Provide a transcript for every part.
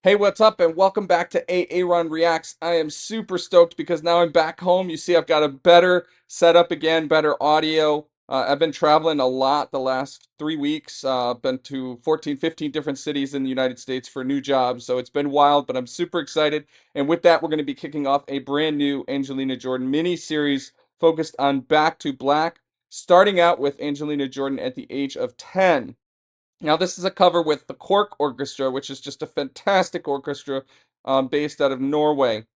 Hey, what's up, and welcome back to A-Aron Reacts. I am super stoked because now I'm back home. You see, I've got a better setup again, better audio. I've been traveling a lot the last 3 weeks. Been to 14, 15 different cities in the United States for new jobs, so it's been wild, but I'm super excited. And with that, we're going to be kicking off a brand new Angelina Jordan mini series focused on Back to Black, starting out with Angelina Jordan at the age of 10. Now, this is a cover with the Cork Orchestra, which is just a fantastic orchestra based out of Norway.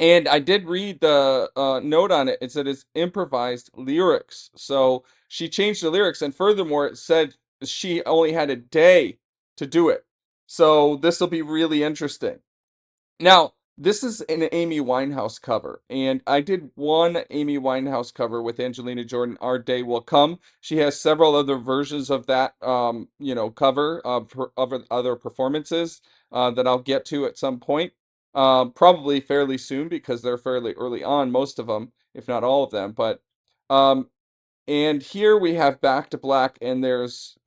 And I did read the note on it. It said it's improvised lyrics. So she changed the lyrics, and furthermore, it said she only had a day to do it. So this will be really interesting. Now, this is an Amy Winehouse cover, and I did one Amy Winehouse cover with Angelina Jordan, Our Day Will Come. She has several other versions of that, cover of other performances that I'll get to at some point, probably fairly soon because they're fairly early on, most of them, if not all of them. But um, and here we have Back to Black, and there's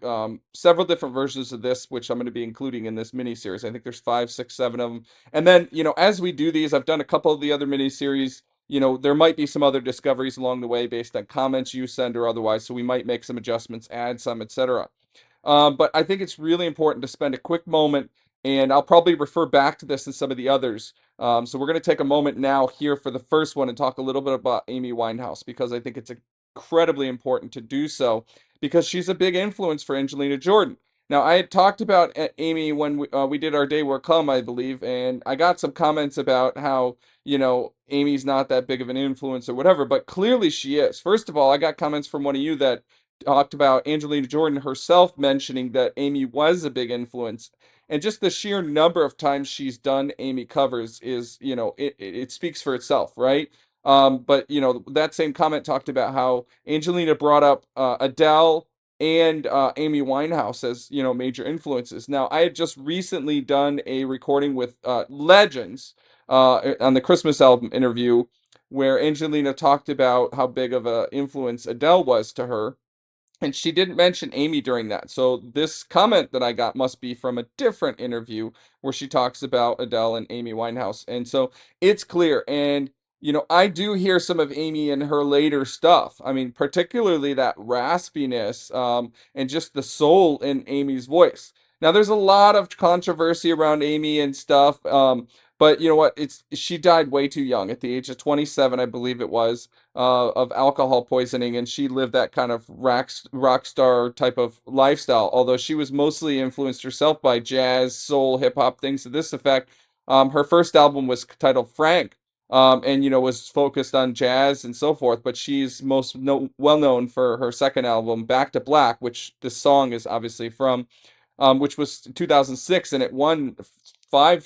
several different versions of this, which I'm going to be including in this mini series. I think there's five, six, seven of them. And then, as we do these, I've done a couple of the other mini series. There might be some other discoveries along the way based on comments you send or otherwise, so we might make some adjustments, add some, etc. But I think it's really important to spend a quick moment, and I'll probably refer back to this in some of the others. So we're going to take a moment now here for the first one and talk a little bit about Amy Winehouse because I think it's incredibly important to do so because she's a big influence for Angelina Jordan. Now, I had talked about Amy when we did Our Day Will Come, I believe, and I got some comments about how, Amy's not that big of an influence or whatever, but clearly she is. First of all, I got comments from one of you that talked about Angelina Jordan herself mentioning that Amy was a big influence. And just the sheer number of times she's done Amy covers is, it speaks for itself, right? But that same comment talked about how Angelina brought up Adele and Amy Winehouse as major influences. Now, I had just recently done a recording with Legends on the Christmas album interview, where Angelina talked about how big of a influence Adele was to her. And she didn't mention Amy during that. So this comment that I got must be from a different interview where she talks about Adele and Amy Winehouse. And so it's clear. And, I do hear some of Amy in her later stuff. I mean, particularly that raspiness and just the soul in Amy's voice. Now, there's a lot of controversy around Amy and stuff. But you know what? She died way too young at the age of 27, I believe it was, of alcohol poisoning, and she lived that kind of rock star type of lifestyle. Although she was mostly influenced herself by jazz, soul, hip hop, things to this effect. Her first album was titled Frank, and was focused on jazz and so forth. But she's well known for her second album, Back to Black, which this song is obviously from, which was 2006, and it won five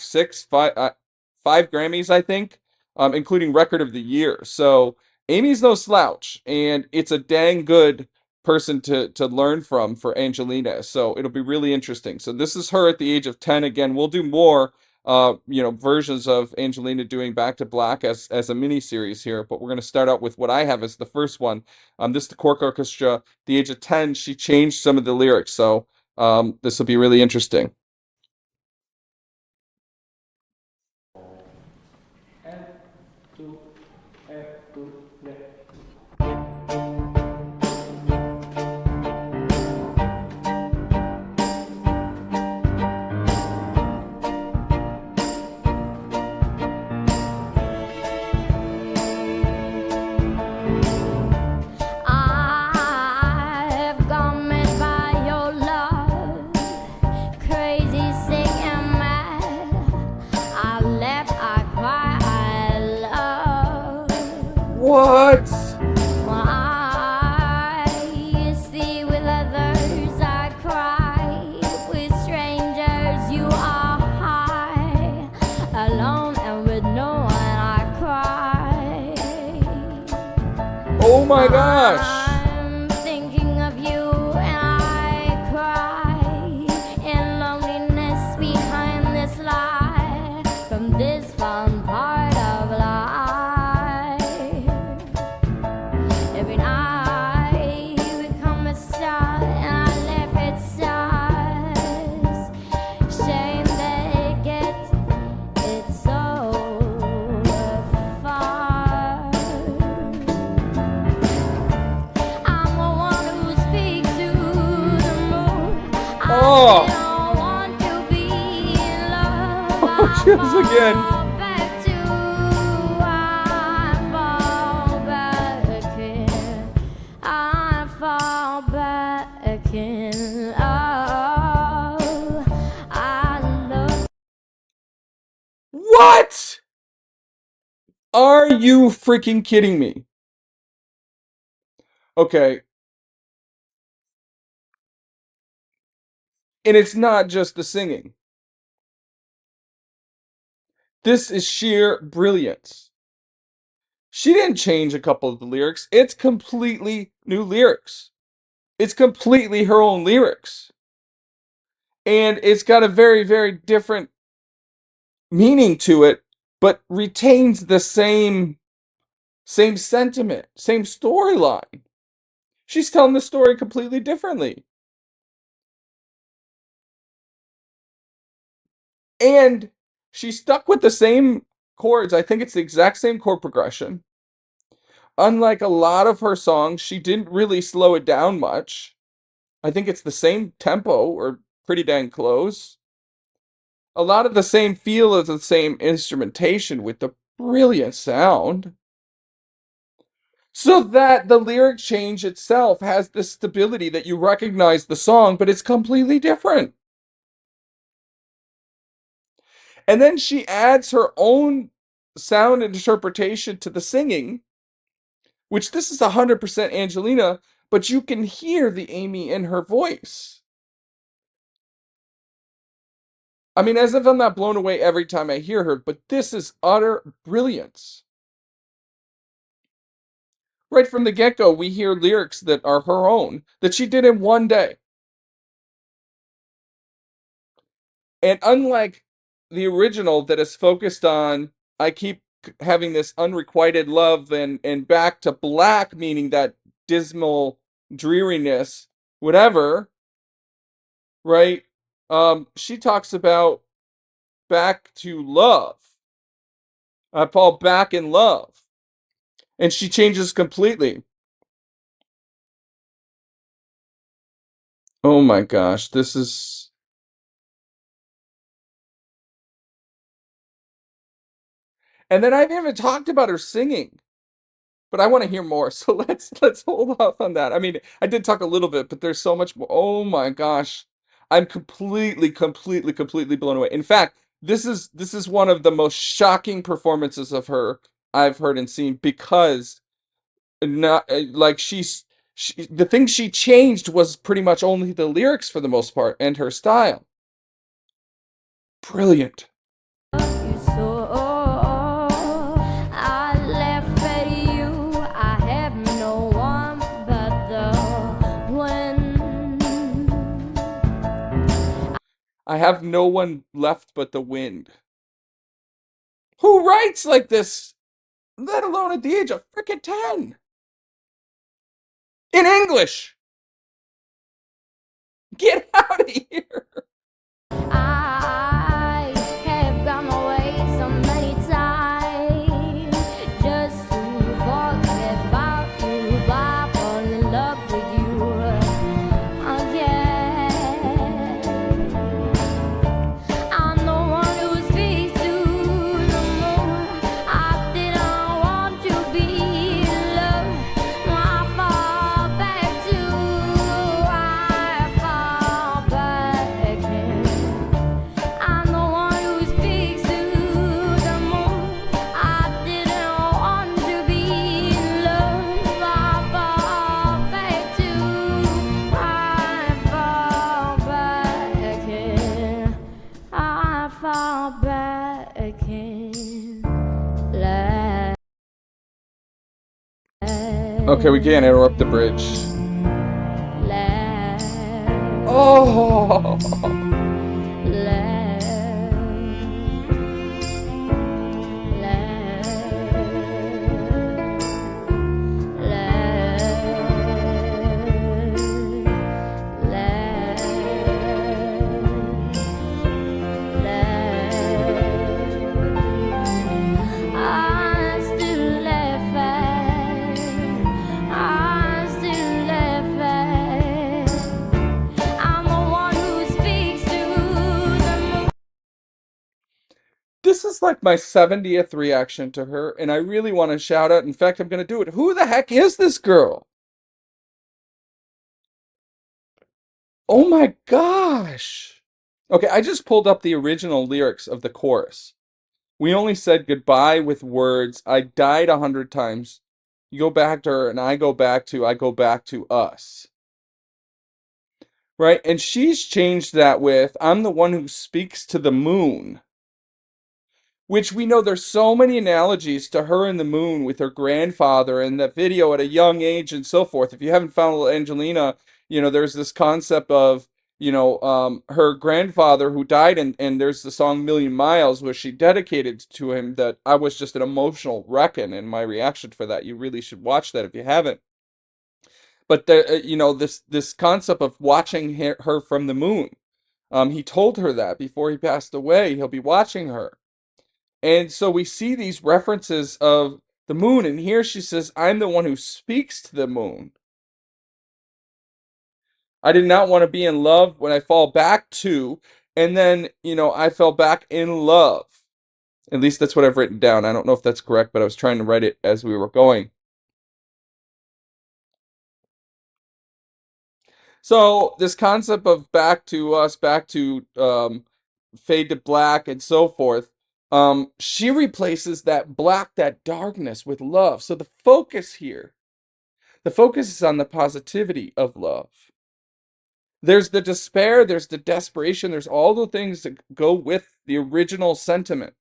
Grammys, I think, including Record of the Year. So Amy's no slouch, and it's a dang good person to learn from for Angelina. So it'll be really interesting. So this is her at the age of 10. Again, we'll do more versions of Angelina doing Back to Black as a mini series here, but we're going to start out with what I have as the first one. This is the Cork Orchestra. At the age of 10, she changed some of the lyrics, so this will be really interesting. I've gone mad by your love, crazy, sick and mad. I laugh, I cry, I love. What? When I see with others, I cry. With strangers, you are high. Alone and with no one, I cry. Oh my gosh! I'm thinking of you and I cry in loneliness behind this lie from this fun part of life. Every night we come a star and I laugh at stars. Shame they get chills again. fall back to, I fall back in, I fall back in. Oh, I love. What? Are you freaking kidding me? Okay. And it's not just the singing. This is sheer brilliance. She didn't change a couple of the lyrics. It's completely new lyrics. It's completely her own lyrics. And it's got a very, very different meaning to it, but retains the same sentiment, same storyline. She's telling the story completely differently. And she stuck with the same chords. I think it's the exact same chord progression. Unlike a lot of her songs, she didn't really slow it down much. I think it's the same tempo or pretty dang close. A lot of the same feel of the same instrumentation with the brilliant sound. So that the lyric change itself has the stability that you recognize the song, but it's completely different. And then she adds her own sound interpretation to the singing, which this is 100% Angelina, but you can hear the Amy in her voice. I mean, as if I'm not blown away every time I hear her, but this is utter brilliance. Right from the get-go, we hear lyrics that are her own, that she did in one day. And unlike the original that is focused on, I keep having this unrequited love and back to black, meaning that dismal dreariness, whatever, right? She talks about back to love. I fall back in love. And she changes completely. Oh my gosh, this is. And then I haven't even talked about her singing, but I want to hear more. So let's hold off on that. I mean, I did talk a little bit, but there's so much more. Oh my gosh. I'm completely blown away. In fact, this is one of the most shocking performances of her I've heard and seen because not like the thing she changed was pretty much only the lyrics for the most part and her style. Brilliant. You so I left at you. I have no one but the wind. I have no one left but the wind. Who writes like this, let alone at the age of frickin' 10? In English! Get out of here! I have gone away so many times just to forget about you, but I fall in love with you again. I'm the one who speaks to the moon. I didn't want to be in love. I fall back to, I fall back in. I'm the one who speaks to the moon. I didn't want to be in love. I fall back to, I fall back in. I fall back in. Okay, we can't interrupt the bridge. Last. Oh! I'm the one who speaks This is like my 70th reaction to her, and I really want to shout out. In fact, I'm going to do it. Who the heck is this girl? Oh my gosh. Okay, I just pulled up the original lyrics of the chorus. We only said goodbye with words. I died 100 times. You go back to her, and I go back to us. Right? And she's changed that with, I'm the one who speaks to the moon. Which we know there's so many analogies to her and the moon with her grandfather and that video at a young age and so forth. If you haven't found Angelina, there's this concept of, her grandfather who died, and there's the song Million Miles, where she dedicated to him, that I was just an emotional wreck in my reaction for that. You really should watch that if you haven't. But this concept of watching her from the moon. He told her that before he passed away, he'll be watching her. And so we see these references of the moon, and here she says, I'm the one who speaks to the moon. I did not want to be in love when I fall back to, and then, I fell back in love. At least that's what I've written down. I don't know if that's correct, but I was trying to write it as we were going. So this concept of back to us, back to fade to black and so forth, she replaces that black, that darkness with love. So the focus is on the positivity of love. There's the despair, there's the desperation, there's all the things that go with the original sentiment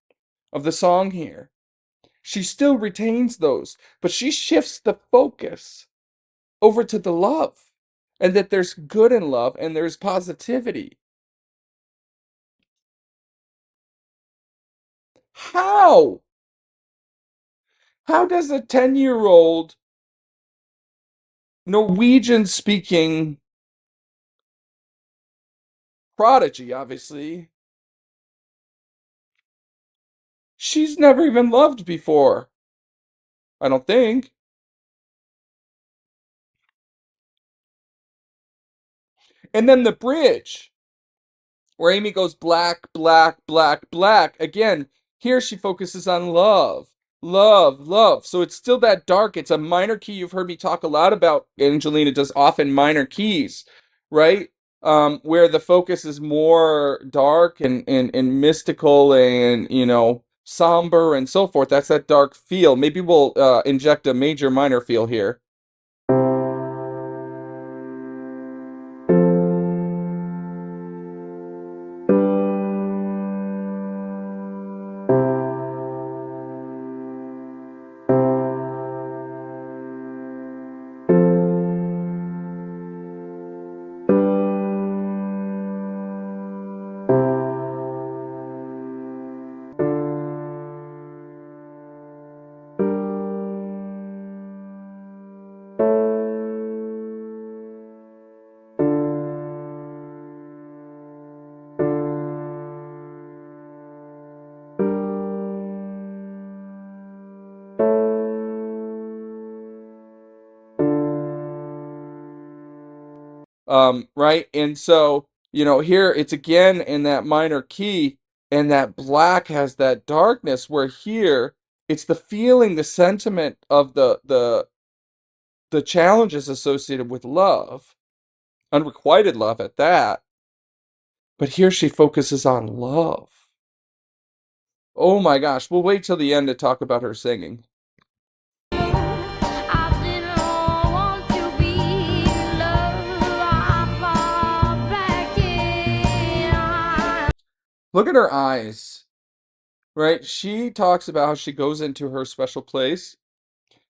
of the song here. She still retains those, but she shifts the focus over to the love, and that there's good in love and there's positivity. How? How does a 10-year-old Norwegian speaking prodigy, obviously, she's never even loved before, I don't think. And then the bridge, where Amy goes black, black, black, black. Again, here she focuses on love, love, love. So it's still that dark. It's a minor key. You've heard me talk a lot about. Angelina does often minor keys, right? Where the focus is more dark and mystical and, somber and so forth. That's that dark feel. Maybe we'll inject a major minor feel here. Right? And so, here it's again in that minor key, and that black has that darkness, where here it's the feeling, the sentiment of the challenges associated with love, unrequited love at that. But here she focuses on love. Oh my gosh, we'll wait till the end to talk about her singing. Look at her eyes, right? She talks about how she goes into her special place,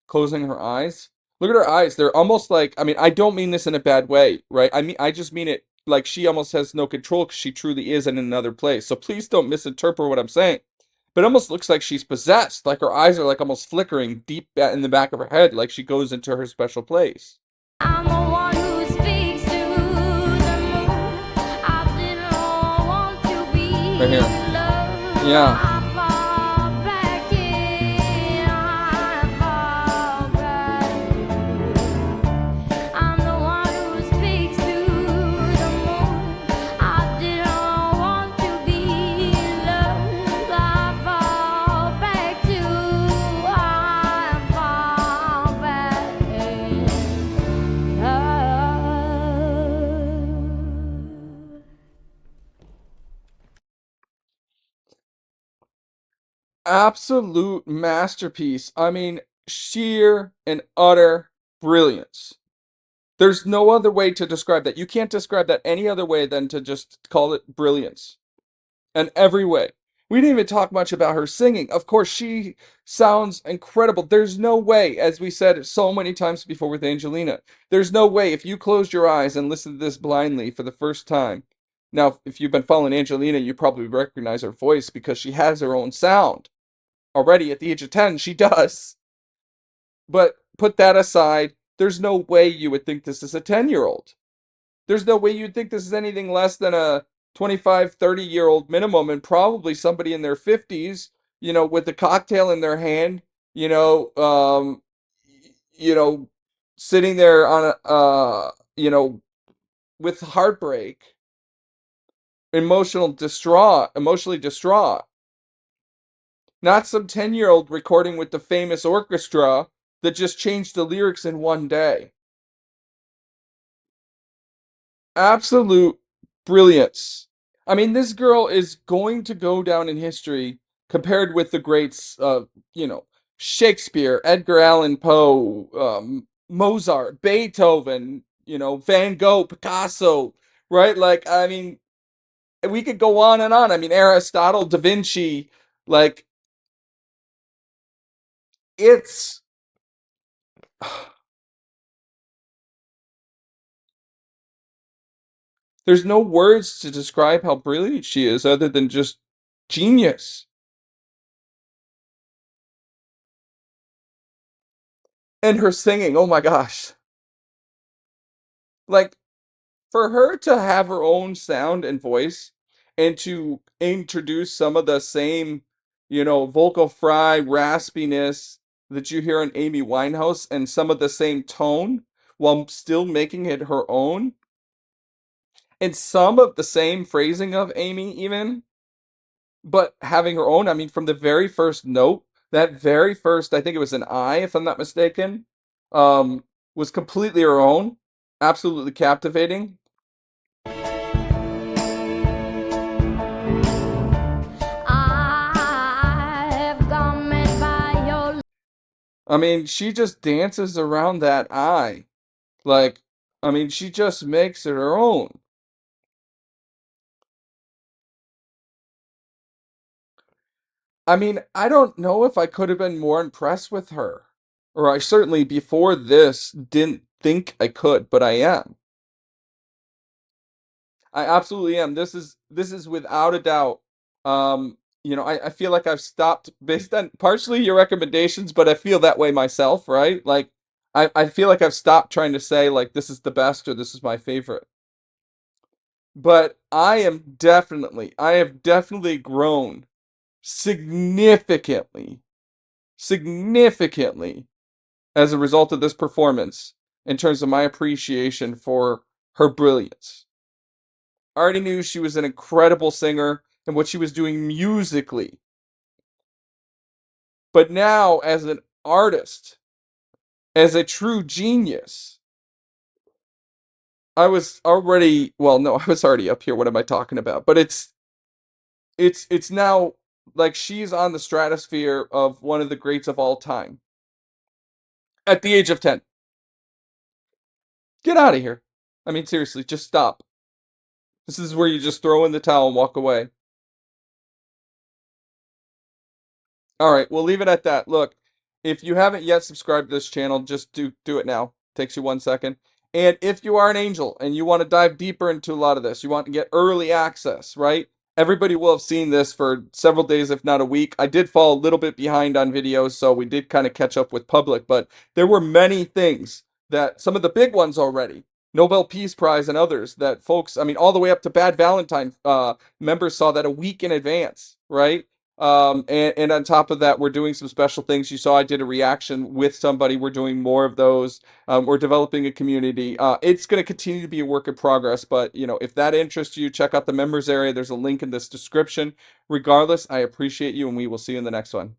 closing her eyes. Look at her eyes. They're almost like, I mean, I don't mean this in a bad way, right? I just mean it like she almost has no control because she truly is in another place. So please don't misinterpret what I'm saying. But it almost looks like she's possessed. Like her eyes are like almost flickering deep in the back of her head, like she goes into her special place. I'm the one who speaks to the moon. I didn't want to be right here. Yeah. Absolute masterpiece. I mean, sheer and utter brilliance. There's no other way to describe that. You can't describe that any other way than to just call it brilliance. In every way. We didn't even talk much about her singing. Of course, she sounds incredible. There's no way, as we said so many times before with Angelina, there's no way if you closed your eyes and listened to this blindly for the first time. Now, if you've been following Angelina, you probably recognize her voice because she has her own sound. Already at the age of 10, she does. But put that aside, there's no way you would think this is a 10-year-old. There's no way you'd think this is anything less than a 25, 30-year-old minimum, and probably somebody in their 50s, with a cocktail in their hand, you know, um, you know, sitting there on with heartbreak, emotionally distraught. Not some 10-year-old recording with the famous orchestra that just changed the lyrics in one day. Absolute brilliance. I mean, this girl is going to go down in history compared with the greats of, Shakespeare, Edgar Allan Poe, Mozart, Beethoven, Van Gogh, Picasso, right? Like, I mean, we could go on and on. I mean, Aristotle, Da Vinci, like, it's, there's no words to describe how brilliant she is other than just genius. And her singing, oh my gosh. Like, for her to have her own sound and voice and to introduce some of the same, vocal fry raspiness that you hear in Amy Winehouse and some of the same tone while still making it her own and some of the same phrasing of Amy even, but having her own. I mean, from the very first note, that very first, I think it was an I, if I'm not mistaken, um, was completely her own, absolutely captivating. I've gone mad by your I mean, she just dances around that eye. Like, I mean, she just makes it her own. I mean, I don't know if I could have been more impressed with her. Or I certainly before this didn't think I could, but I am. I absolutely am. This is without a doubt. I feel like I've stopped based on partially your recommendations, but I feel that way myself, right? Like I feel like I've stopped trying to say like this is the best or this is my favorite. But I have definitely grown significantly, significantly as a result of this performance in terms of my appreciation for her brilliance. I already knew she was an incredible singer and what she was doing musically. But now, as an artist, as a true genius, I was already, well, no, I was already up here. What am I talking about? But it's now like she's on the stratosphere of one of the greats of all time at the age of 10. Get out of here. I mean, seriously, just stop. This is where you just throw in the towel and walk away. All right, we'll leave it at that. Look, if you haven't yet subscribed to this channel, just do it now. Takes you 1 second. And if you are an angel and you want to dive deeper into a lot of this, you want to get early access, right? Everybody will have seen this for several days, if not a week. I did fall a little bit behind on videos, so we did kind of catch up with public, but there were many things that some of the big ones already, Nobel Peace Prize and others, that folks, I mean, all the way up to Bad Valentine, members saw that a week in advance, right? And on top of that, we're doing some special things. You saw I did a reaction with somebody. We're doing more of those. We're developing a community. It's going to continue to be a work in progress, but if that interests you, check out the members area. There's a link in this description. Regardless, I appreciate you, and we will see you in the next one.